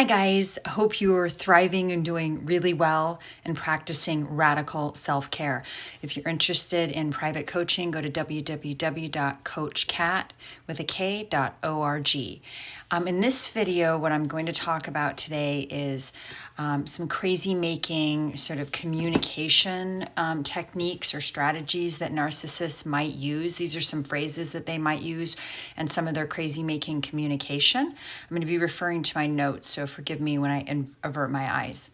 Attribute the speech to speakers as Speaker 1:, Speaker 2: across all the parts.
Speaker 1: Hi guys, hope you're thriving and doing really well and practicing radical self-care. If you're interested in private coaching, go to www.coachcat.org. In this video, what I'm going to talk about today is some crazy making sort of communication techniques or strategies that narcissists might use. These are some phrases that they might use and some of their crazy making communication. I'm going to be referring to my notes, so forgive me when I avert my eyes.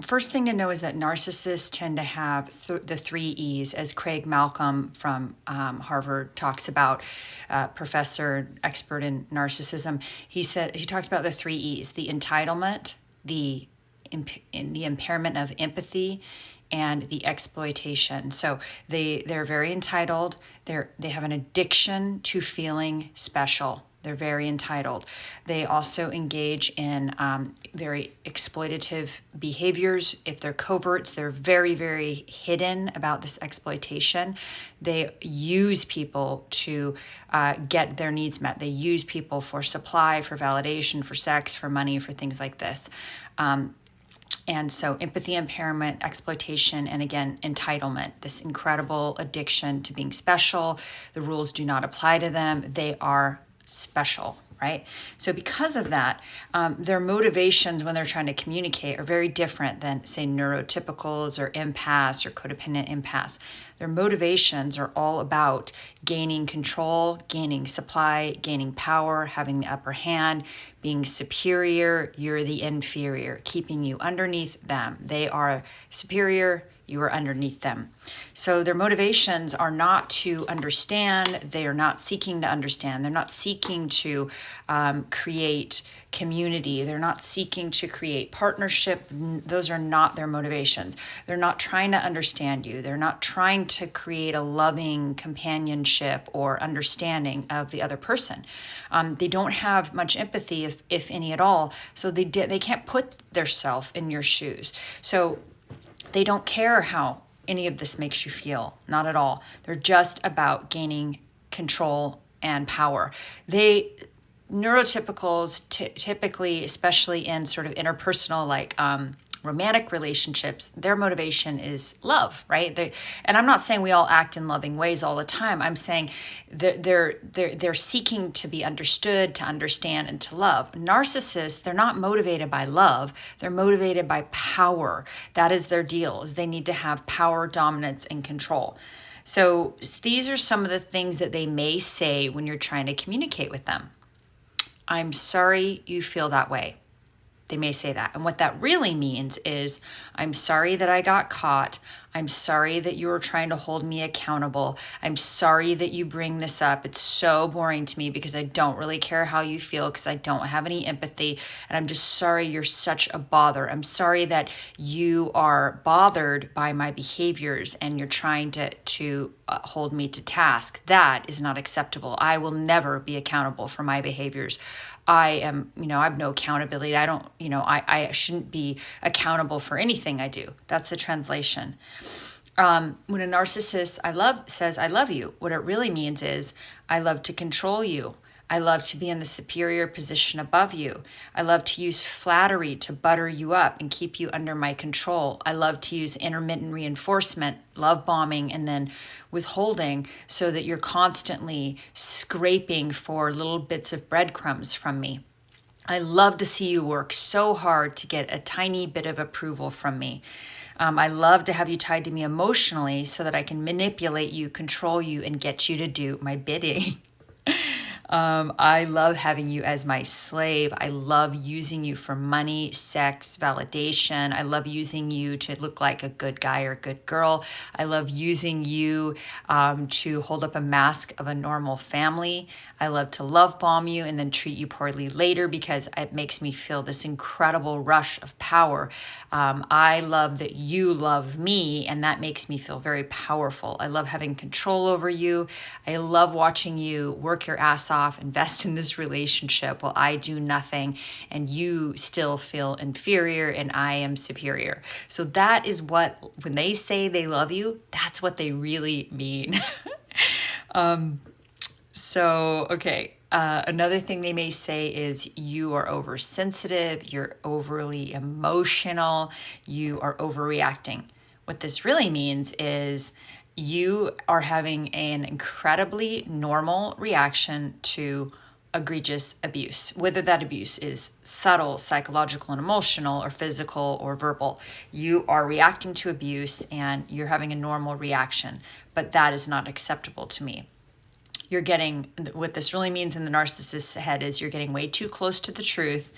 Speaker 1: First thing to know is that narcissists tend to have the three E's, as Craig Malcolm from Harvard talks about, professor, expert in narcissism. He talks about the three E's: the entitlement, the impairment of empathy, and the exploitation. So they're very entitled. They have an addiction to feeling special. They're very entitled. They also engage in very exploitative behaviors. If they're coverts, they're very, very hidden about this exploitation. They use people to get their needs met. They use people for supply, for validation, for sex, for money, for things like this. And so empathy impairment, exploitation, and again, entitlement, this incredible addiction to being special. The rules do not apply to them. They are special, right? So because of that, their motivations when they're trying to communicate are very different than, say, neurotypicals or empaths or codependent empaths. Their motivations are all about gaining control, gaining supply, gaining power, having the upper hand, being superior, you're the inferior, keeping you underneath them. They are superior, you are underneath them. So their motivations are not to understand. They are not seeking to understand. They're not seeking to create community. They're not seeking to create partnership. Those are not their motivations. They're not trying to understand you. They're not trying to create a loving companionship or understanding of the other person. They don't have much empathy, if any at all. So they can't put themselves in your shoes. So they don't care how any of this makes you feel, not at all. They're just about gaining control and power. Neurotypicals typically, especially in sort of interpersonal, like romantic relationships, their motivation is love, right? And I'm not saying we all act in loving ways all the time. I'm saying they're seeking to be understood, to understand, and to love. Narcissists, they're not motivated by love. They're motivated by power. That is their deal, is they need to have power, dominance, and control. So these are some of the things that they may say when you're trying to communicate with them. I'm sorry you feel that way. They may say that. And what that really means is, I'm sorry that I got caught. I'm sorry that you were trying to hold me accountable. I'm sorry that you bring this up. It's so boring to me because I don't really care how you feel because I don't have any empathy. And I'm just sorry you're such a bother. I'm sorry that you are bothered by my behaviors and you're trying to hold me to task. That is not acceptable. I will never be accountable for my behaviors. I have no accountability. I shouldn't be accountable for anything I do. That's the translation. When a narcissist says, I love you, what it really means is, I love to control you. I love to be in the superior position above you. I love to use flattery to butter you up and keep you under my control. I love to use intermittent reinforcement, love bombing, and then withholding so that you're constantly scraping for little bits of breadcrumbs from me. I love to see you work so hard to get a tiny bit of approval from me. I love to have you tied to me emotionally so that I can manipulate you, control you, and get you to do my bidding. I love having you as my slave. I love using you for money, sex, validation. I love using you to look like a good guy or a good girl. I love using you to hold up a mask of a normal family. I love to love bomb you and then treat you poorly later because it makes me feel this incredible rush of power. I love that you love me, and that makes me feel very powerful. I love having control over you. I love watching you work your ass off, invest in this relationship while I do nothing and you still feel inferior and I am superior. So that is what, when they say they love you, that's what they really mean. So, okay. Another thing they may say is you are oversensitive, you're overly emotional, you are overreacting. What this really means is you are having an incredibly normal reaction to egregious abuse, whether that abuse is subtle, psychological, and emotional, or physical or verbal. You are reacting to abuse and you're having a normal reaction, but that is not acceptable to me. You're getting, what this really means in the narcissist's head is you're getting way too close to the truth,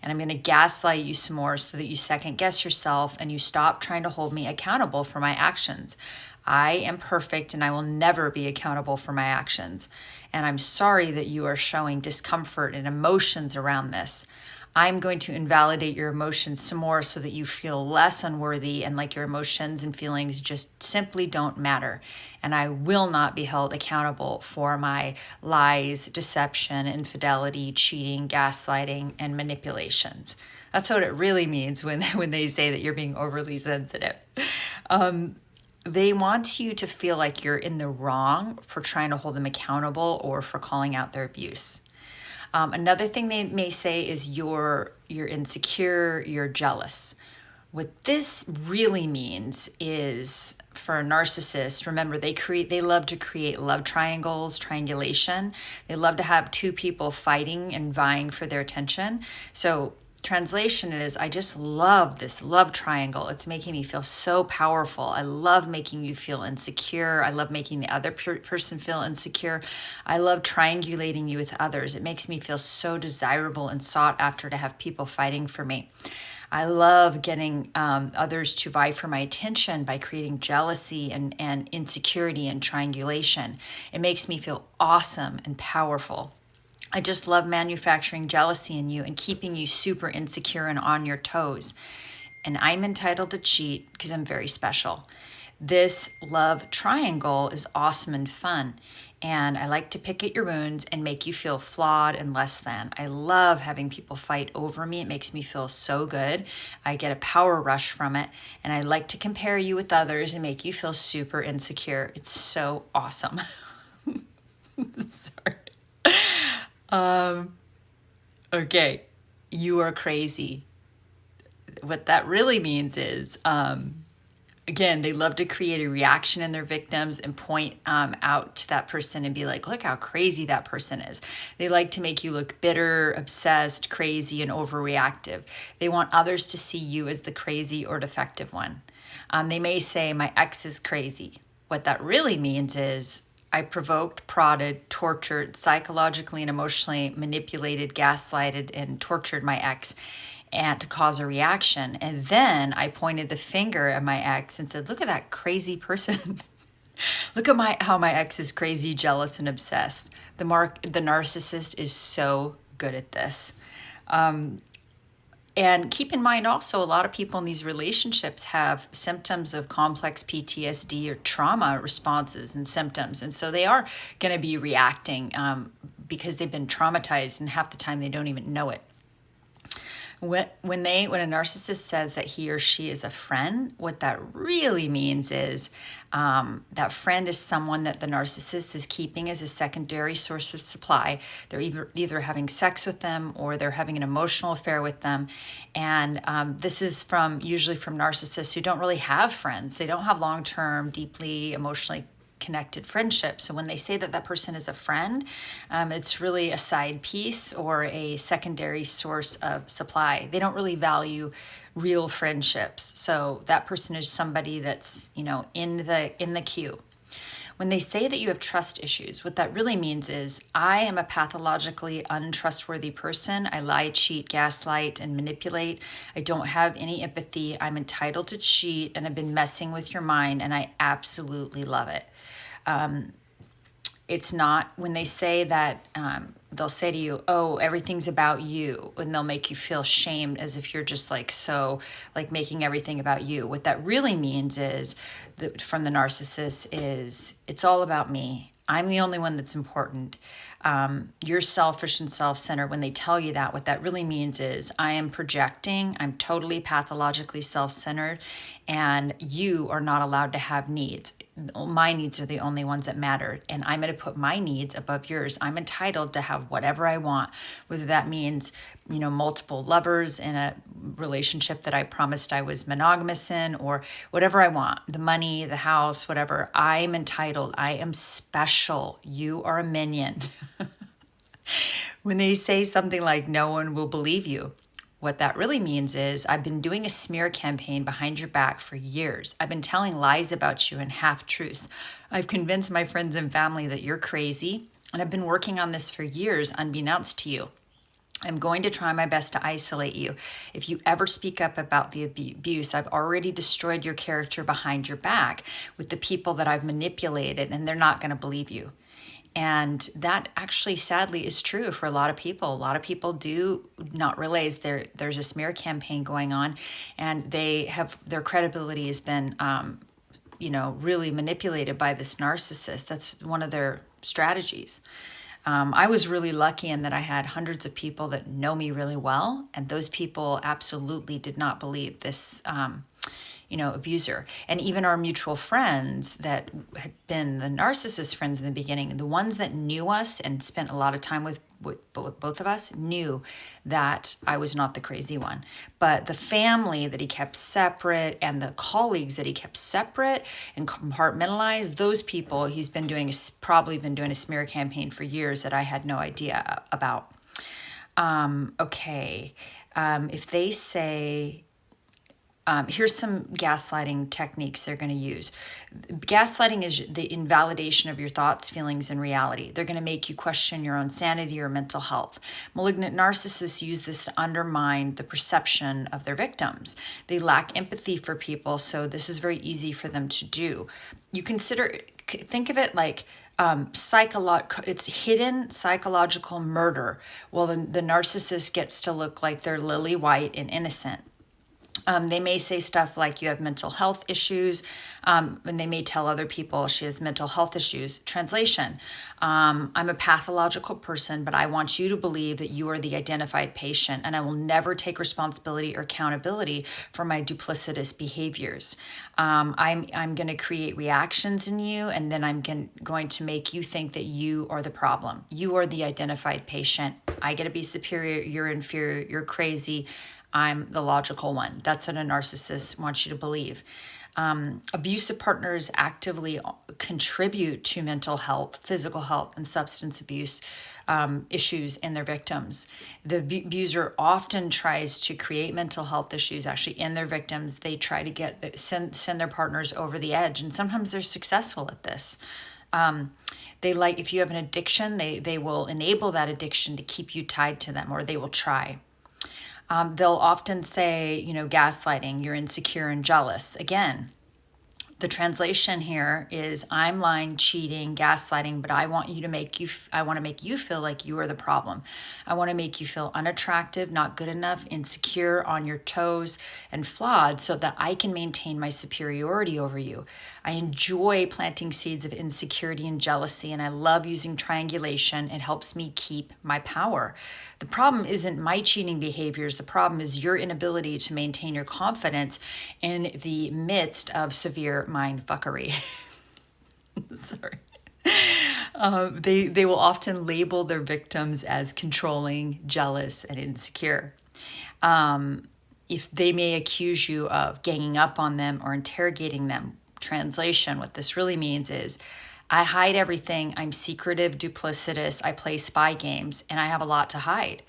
Speaker 1: and I'm going to gaslight you some more so that you second guess yourself and you stop trying to hold me accountable for my actions. I am perfect and I will never be accountable for my actions. And I'm sorry that you are showing discomfort and emotions around this. I'm going to invalidate your emotions some more so that you feel less unworthy and like your emotions and feelings just simply don't matter. And I will not be held accountable for my lies, deception, infidelity, cheating, gaslighting, and manipulations. That's what it really means when they say that you're being overly sensitive. They want you to feel like you're in the wrong for trying to hold them accountable or for calling out their abuse. Another thing they may say is you're insecure, you're jealous. What this really means is for a narcissist, remember they love to create love triangles, triangulation. They love to have two people fighting and vying for their attention. So translation is, I just love this love triangle. It's making me feel so powerful. I love making you feel insecure. I love making the other person feel insecure. I love triangulating you with others. It makes me feel so desirable and sought after to have people fighting for me. I love getting others to vie for my attention by creating jealousy and insecurity and triangulation. It makes me feel awesome and powerful. I just love manufacturing jealousy in you and keeping you super insecure and on your toes. And I'm entitled to cheat because I'm very special. This love triangle is awesome and fun. And I like to pick at your wounds and make you feel flawed and less than. I love having people fight over me. It makes me feel so good. I get a power rush from it. And I like to compare you with others and make you feel super insecure. It's so awesome. Sorry. Okay, you are crazy. What that really means is, again, they love to create a reaction in their victims and point out to that person and be like, look how crazy that person is. They like to make you look bitter, obsessed, crazy, and overreactive. They want others to see you as the crazy or defective one. They may say, my ex is crazy. What that really means is, I provoked, prodded, tortured, psychologically and emotionally manipulated, gaslighted, and tortured my ex and to cause a reaction. And then I pointed the finger at my ex and said, look at that crazy person. Look at how my ex is crazy, jealous, and obsessed. The narcissist is so good at this. And keep in mind also, a lot of people in these relationships have symptoms of complex PTSD or trauma responses and symptoms. And so they are going to be reacting because they've been traumatized, and half the time they don't even know it. When a narcissist says that he or she is a friend, what that really means is that friend is someone that the narcissist is keeping as a secondary source of supply. They're either having sex with them or they're having an emotional affair with them. And this is usually from narcissists who don't really have friends. They don't have long-term, deeply emotionally connected friendship. So when they say that that person is a friend, it's really a side piece or a secondary source of supply. They don't really value real friendships. So that person is somebody that's, in the queue. When they say that you have trust issues, what that really means is I am a pathologically untrustworthy person. I lie, cheat, gaslight, and manipulate. I don't have any empathy. I'm entitled to cheat, and I've been messing with your mind, and I absolutely love it. It's not when they say that, they'll say to you, oh, everything's about you, and they'll make you feel shamed as if you're just making everything about you. What that really means is that from the narcissist is it's all about me. I'm the only one that's important. You're selfish and self-centered. When they tell you that, what that really means is I am projecting, I'm totally pathologically self-centered, and you are not allowed to have needs. My needs are the only ones that matter, and I'm going to put my needs above yours. I'm entitled to have whatever I want, whether that means, multiple lovers in a relationship that I promised I was monogamous in, or whatever I want, the money, the house, whatever. I'm entitled. I am special. You are a minion. When they say something like, no one will believe you, what that really means is I've been doing a smear campaign behind your back for years. I've been telling lies about you and half-truths. I've convinced my friends and family that you're crazy, and I've been working on this for years unbeknownst to you. I'm going to try my best to isolate you. If you ever speak up about the abuse, I've already destroyed your character behind your back with the people that I've manipulated, and they're not going to believe you. And that actually, sadly, is true for a lot of people. A lot of people do not realize there's a smear campaign going on, and their credibility has been, really manipulated by this narcissist. That's one of their strategies. I was really lucky in that I had hundreds of people that know me really well, and those people absolutely did not believe this abuser. And even our mutual friends that had been the narcissist friends in the beginning, the ones that knew us and spent a lot of time with both of us, knew that I was not the crazy one. But the family that he kept separate and the colleagues that he kept separate and compartmentalized, those people he's probably been doing a smear campaign for years that I had no idea about. If they say, here's some gaslighting techniques they're going to use. Gaslighting is the invalidation of your thoughts, feelings, and reality. They're going to make you question your own sanity or mental health. Malignant narcissists use this to undermine the perception of their victims. They lack empathy for people, so this is very easy for them to do. Think of it like it's hidden psychological murder. Well, the narcissist gets to look like they're lily white and innocent. They may say stuff like you have mental health issues, and they may tell other people she has mental health issues. Translation, I'm a pathological person, but I want you to believe that you are the identified patient, and I will never take responsibility or accountability for my duplicitous behaviors. I'm going to create reactions in you, and then I'm going to make you think that you are the problem. You are the identified patient. I get to be superior, you're inferior, you're crazy. I'm the logical one. That's what a narcissist wants you to believe. Abusive partners actively contribute to mental health, physical health, and substance abuse issues in their victims. The abuser often tries to create mental health issues actually in their victims. They try to send their partners over the edge, and sometimes they're successful at this. If you have an addiction, they will enable that addiction to keep you tied to them, or they will try. They'll often say, gaslighting, you're insecure and jealous. Again, the translation here is I'm lying, cheating, gaslighting, but I want to make you feel like you are the problem. I want to make you feel unattractive, not good enough, insecure, on your toes, and flawed so that I can maintain my superiority over you. I enjoy planting seeds of insecurity and jealousy, and I love using triangulation. It helps me keep my power. The problem isn't my cheating behaviors. The problem is your inability to maintain your confidence in the midst of severe mind fuckery. Sorry. They will often label their victims as controlling, jealous, and insecure. If they may accuse you of ganging up on them or interrogating them. Translation, what this really means is I hide everything. I'm secretive, duplicitous. I play spy games, and I have a lot to hide.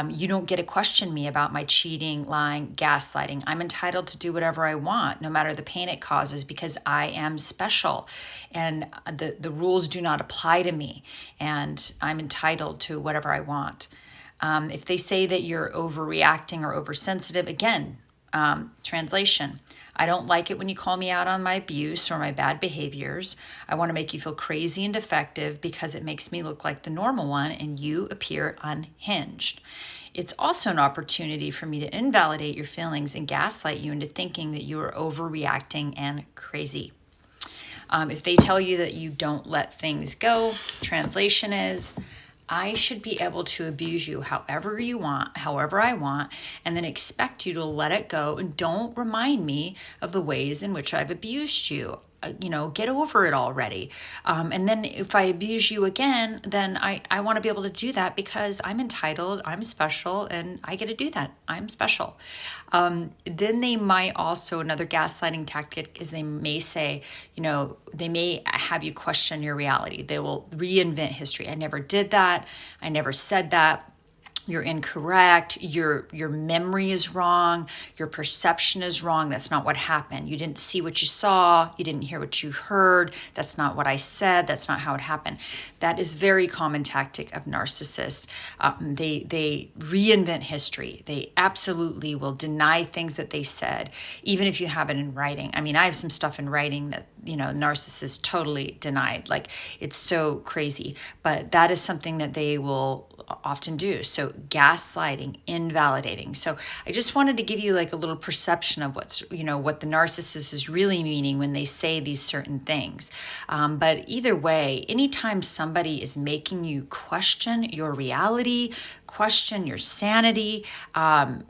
Speaker 1: You don't get to question me about my cheating, lying, gaslighting. I'm entitled to do whatever I want, no matter the pain it causes, because I am special, and the rules do not apply to me, and I'm entitled to whatever I want. If they say that you're overreacting or oversensitive, again, translation, I don't like it when you call me out on my abuse or my bad behaviors. I want to make you feel crazy and defective because it makes me look like the normal one and you appear unhinged. It's also an opportunity for me to invalidate your feelings and gaslight you into thinking that you are overreacting and crazy. If they tell you that you don't let things go, translation is, I should be able to abuse you however you want, however I want, and then expect you to let it go and don't remind me of the ways in which I've abused you. Get over it already. And then if I abuse you again, then I want to be able to do that because I'm entitled, I'm special, and I get to do that. I'm special. Then they might also, another gaslighting tactic is they may say, they may have you question your reality. They will reinvent history. I never did that. I never said that. You're incorrect. Your memory is wrong. Your perception is wrong. That's not what happened. You didn't see what you saw. You didn't hear what you heard. That's not what I said. That's not how it happened. That is very common tactic of narcissists. They reinvent history. They absolutely will deny things that they said, even if you have it in writing. I mean, I have some stuff in writing that narcissists totally denied. Like, it's so crazy. But that is something that they will often do. So gaslighting, invalidating. So I just wanted to give you like a little perception of what the narcissist is really meaning when they say these certain things. But either way, anytime somebody is making you question your reality, question your sanity,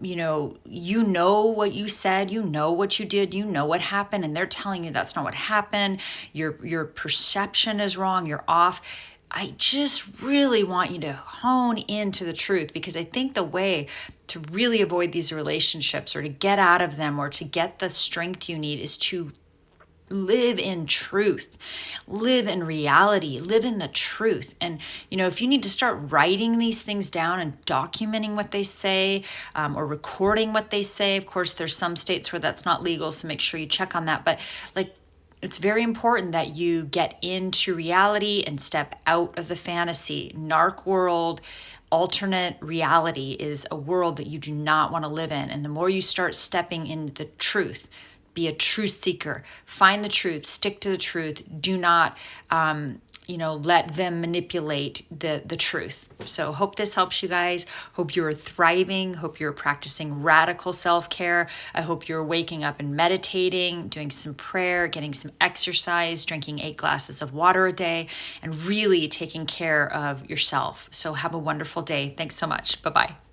Speaker 1: you know what you said, you know what you did, you know what happened, and they're telling you that's not what happened. Your perception is wrong, you're off. I just really want you to hone into the truth, because I think the way to really avoid these relationships or to get out of them or to get the strength you need is to live in truth, live in reality, live in the truth. And, if you need to start writing these things down and documenting what they say, or recording what they say, of course, there's some states where that's not legal, so make sure you check on that. But it's very important that you get into reality and step out of the fantasy. Narc world, alternate reality is a world that you do not want to live in. And the more you start stepping into the truth, be a truth seeker, find the truth, stick to the truth. Do not, let them manipulate the truth. So hope this helps you guys. Hope you're thriving. Hope you're practicing radical self-care. I hope you're waking up and meditating, doing some prayer, getting some exercise, drinking 8 glasses of water a day, and really taking care of yourself. So have a wonderful day. Thanks so much. Bye-bye.